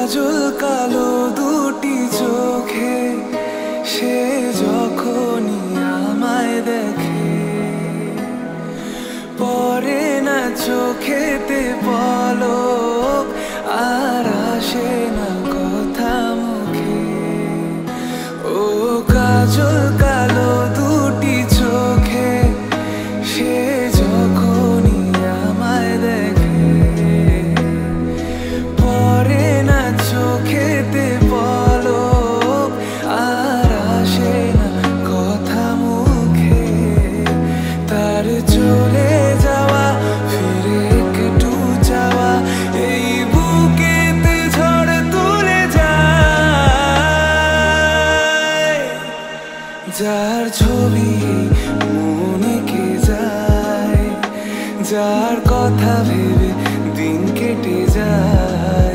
কাজল কালো দুটি চোখে সে যখনই আমায় দেখে, পরে না চোখেতে পলক আর আসে না কথা মুখে। ও কাজল কালো দুটি চোখে সে যখনই আমায় দেখে, পরে না চোখেতে পলক আর আসে না কথা মুখে। তার চলে যাওয়া ফিরে একটু যাওয়া এই বুকেতে ঝড় তুলে যায়। যার ছবি মনে কে যায়, যার কথা ভেবে দিন কেটে যায়।